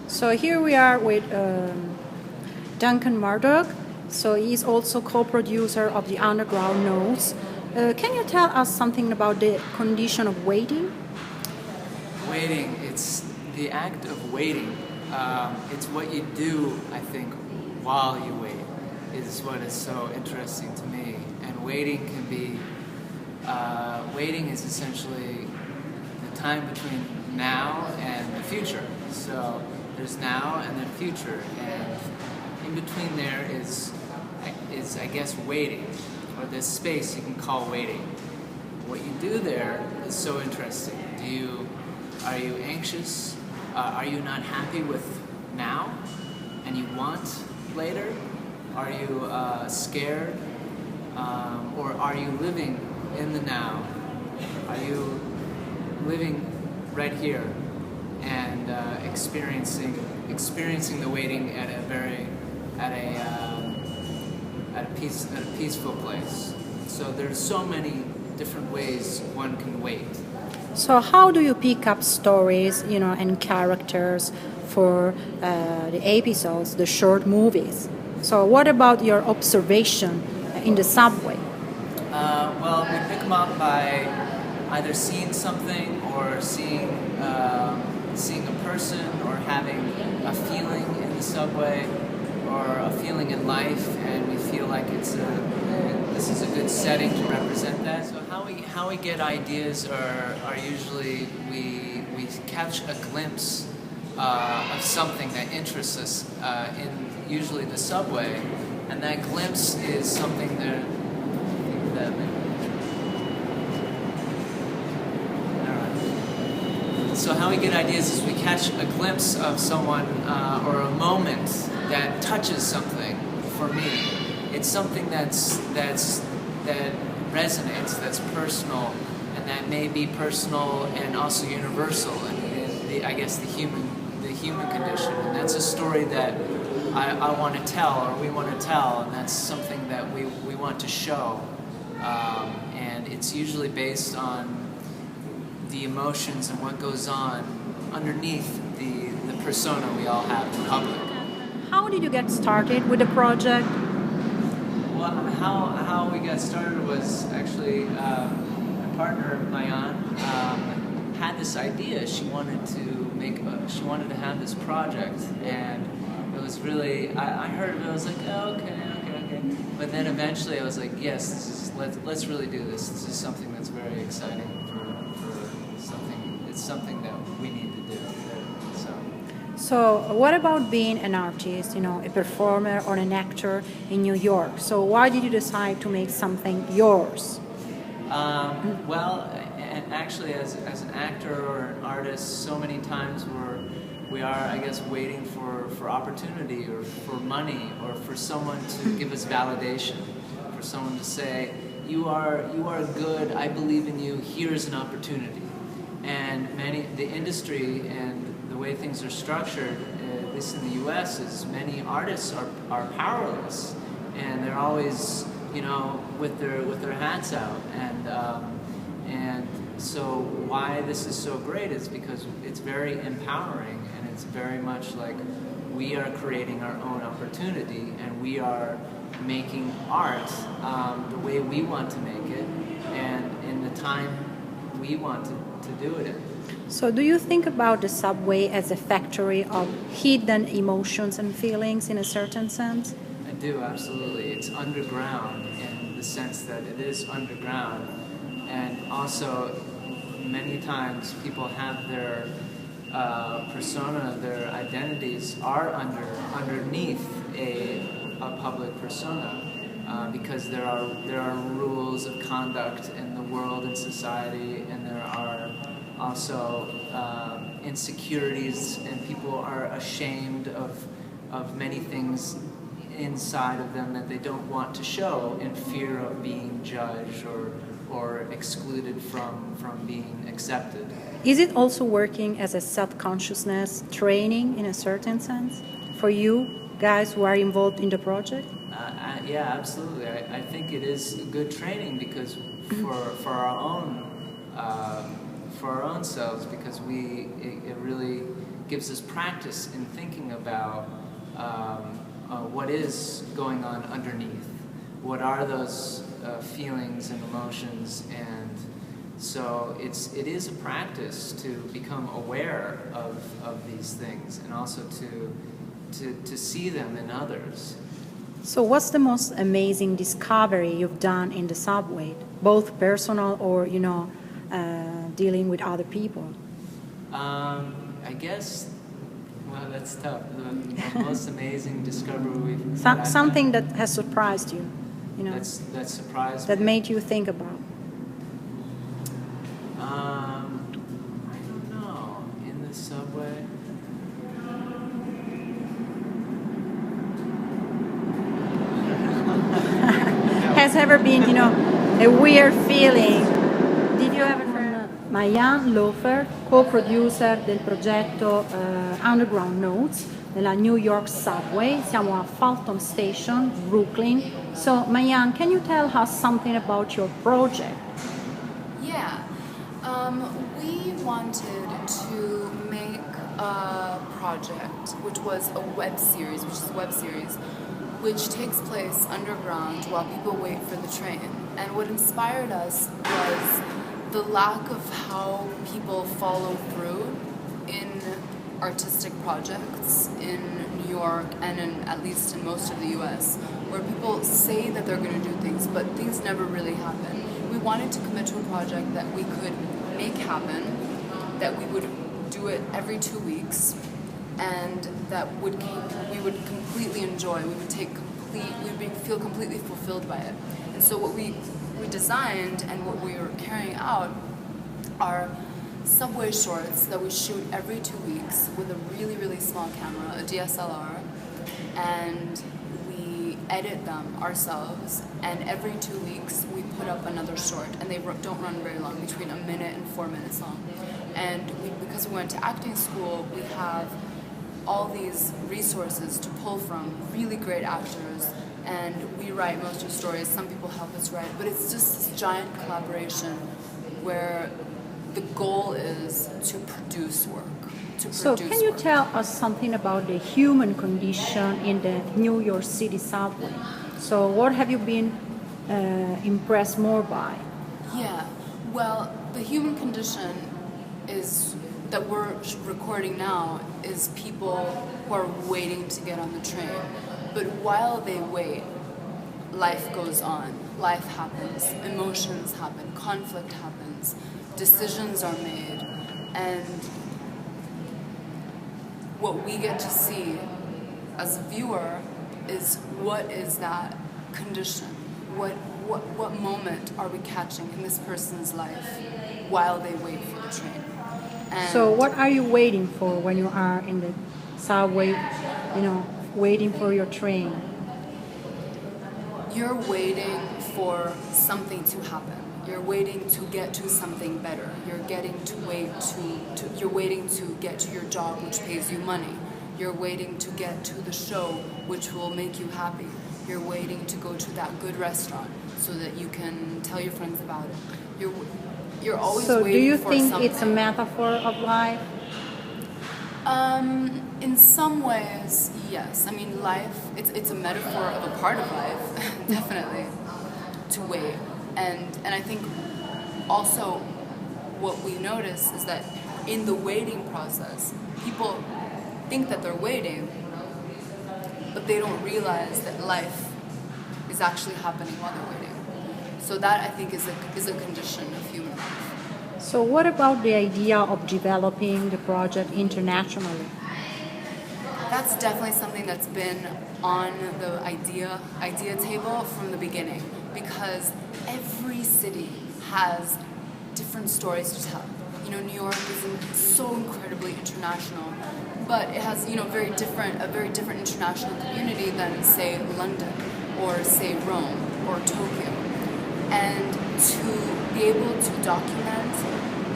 So here we are with Duncan Murdoch. So he's also co-producer of the Underground Notes. Can you tell us something about the condition of waiting? Waiting, it's the act of waiting. It's what you do, I think, while you wait is what is so interesting to me. And waiting can be, waiting is essentially the time between now and the future. So there's now and then future, and in between there is I guess waiting, or this space you can call waiting. What you do there is so interesting. Are you anxious? Are you not happy with now, and you want later? Are you scared, or are you living in the now? Are you living right here and experiencing the waiting at a peaceful place? So there's so many different ways one can wait. So how do you pick up stories, and characters for the episodes, the short movies? So what about your observation in the subway? Well, we pick them up by either seeing something or seeing a person, or having a feeling in the subway, or a feeling in life, and we feel like this is a good setting to represent that. So how we get ideas are usually we catch a glimpse of something that interests us in usually the subway, and that glimpse is something that So how we get ideas is we catch a glimpse of someone or a moment that touches something. For me, it's something that resonates, that's personal, and that may be personal and also universal, and I guess the human condition. And that's a story that I want to tell, or we want to tell, and that's something that we want to show. And it's usually based on the emotions and what goes on underneath the persona we all have in public. How did you get started with the project? Well, how we got started was actually my partner Maayan had this idea. She wanted to have this project, and it was really I heard of it. I was like, oh, okay. But then eventually I was like, yes, let's really do this. This is something that's very exciting for something. It's something that we need to do. So what about being an artist, a performer or an actor in New York? So why did you decide to make something yours? Well, and actually as an actor or an artist, so many times we are, I guess, waiting for opportunity, or for money, or for someone to give us validation, for someone to say, you are good, I believe in you, here's an opportunity. And the industry and the way things are structured, at least in the U.S., is many artists are powerless, and they're always, with their hats out. And so why this is so great is because it's very empowering, and it's very much like we are creating our own opportunity, and we are making art the way we want to make it, and in the time we want to do it in. So do you think about the subway as a factory of hidden emotions and feelings in a certain sense? I do, absolutely. It's underground in the sense that it is underground, and also many times people have their persona, their identities are underneath a public persona. Because there are rules of conduct in the world and society, and there are also insecurities, and people are ashamed of many things inside of them that they don't want to show, in fear of being judged or excluded from being accepted. Is it also working as a self-consciousness training in a certain sense for you guys who are involved in the project? Yeah, absolutely. I think it is good training, because for our own selves, because it really gives us practice in thinking about what is going on underneath. What are those feelings and emotions? And so it is a practice to become aware of these things, and also to see them in others. So what's the most amazing discovery you've done in the subway, both personal or, dealing with other people? I guess, well, that's tough. The most amazing discovery Something that has surprised you, that surprised that me. made you think about. I don't know. In the subway. Has ever been, a weird feeling? Did you ever? Maayan Laufer, co-producer del progetto Underground Notes nella New York subway. Siamo a Fulton Station, Brooklyn. So, Maayan, can you tell us something about your project? Yeah, we wanted to make a project which was a web series, which takes place underground while people wait for the train. And what inspired us was the lack of how people follow through in artistic projects in New York and at least in most of the US, where people say that they're going to do things, but things never really happen. We wanted to commit to a project that we could make happen, that we would do it every 2 weeks, and that we would completely enjoy. We would feel completely fulfilled by it. And so what we designed and what we were carrying out are subway shorts that we shoot every 2 weeks with a really, really small camera, a DSLR, and we edit them ourselves, and every 2 weeks we put up another short, and they don't run very long, between a minute and 4 minutes long. And because we went to acting school, we have all these resources to pull from, really great actors, and we write most of the stories. Some people help us write, but it's just this giant collaboration where the goal is to produce work. So can you tell us something about the human condition in the New York City subway? So what have you been impressed more by? Yeah, well, the human condition is that we're recording now is people who are waiting to get on the train. But while they wait, life goes on. Life happens, emotions happen, conflict happens, decisions are made, and what we get to see as a viewer is what is that condition? What moment are we catching in this person's life while they wait for the train? And so what are you waiting for when you are in the subway, waiting for your train? You're waiting for something to happen. You're waiting to get to something better. You're waiting to get to your job, which pays you money. You're waiting to get to the show, which will make you happy. You're waiting to go to that good restaurant so that you can tell your friends about it. You're always so waiting do you for think something. it's a metaphor of life? In some ways, yes. I mean, life, it's a metaphor of a part of life, definitely, to wait. And I think also what we notice is that in the waiting process, people think that they're waiting, but they don't realize that life is actually happening while they're waiting. So that, I think, is a condition of human life. So what about the idea of developing the project internationally? That's definitely something that's been on the idea table from the beginning, because every city has different stories to tell. New York is so incredibly international, but it has a very different international community than, say, London or, say, Rome or Tokyo. And to be able to document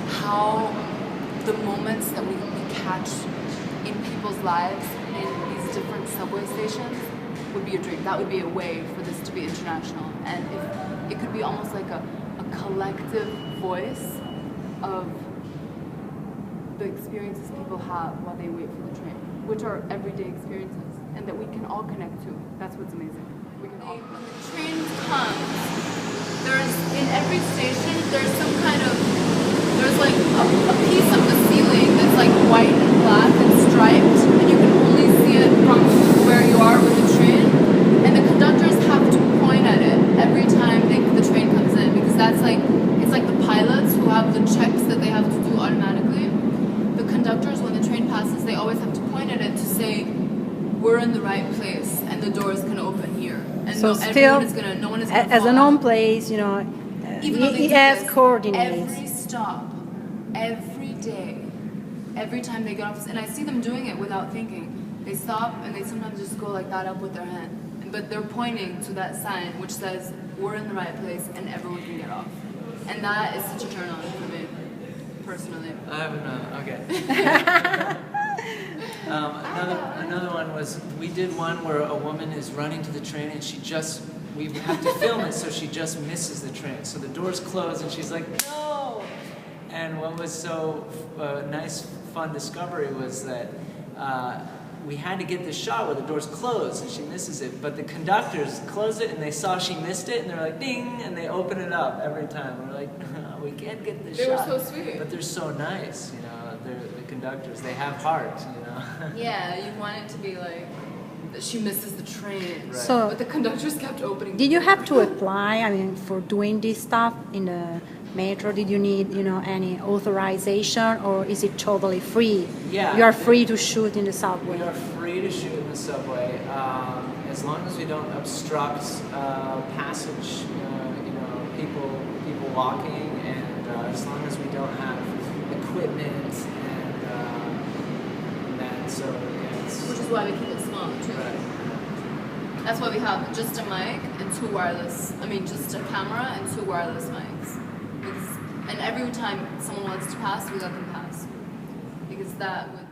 how the moments that we catch in people's lives in these different subway stations would be a dream. That would be a way for this to be international. And if it could be almost like a collective voice of the experiences people have while they wait for the train, which are everyday experiences, and that we can all connect to. That's what's amazing. We can all. When the train comes, there's in every station there's some kind of like a piece of the ceiling that's like white and black and striped, and you can only see it from where you are with the train. And the conductors have to point at it every time the train comes in, because that's like it's like the pilots who have the checks that they have to do automatically. The conductors, when the train passes, they always have to point at it to say we're in the right place and the door is going to open here. And so no, still, no one is going to as a known place, you know, he has coordinates. Every stop, every day, every time they get off, and I see them doing it without thinking. They stop and they sometimes just go like that up with their hand, but they're pointing to that sign which says we're in the right place and everyone can get off. And that is such a turn on for me, personally. I haven't. Okay. Another one was, we did one where a woman is running to the train and we have to film it so she just misses the train. So the doors close and she's like, no! And what was so nice, fun discovery was that we had to get the shot where the doors close and she misses it, but the conductors close it and they saw she missed it and they're like, ding, and they open it up every time. We're like, we can't get this shot. They were so sweet. But they're so nice, you know. They're the conductors. They have heart, you know. Yeah, you want it to be like that she misses the train. Right. So, but the conductors kept opening. Did you have to apply? I mean, for doing this stuff in the metro, did you need, you know, any authorization, or is it totally free? Yeah. You are free to shoot in the subway. We are free to shoot in the subway as long as we don't obstruct passage. You know, people walking, and as long as we don't have equipment and that. So yeah, Which is why we keep it small too. Right. That's why we have just a mic and two wireless. I mean, just a camera and two wireless mics. And every time someone wants to pass, we let them pass, because that would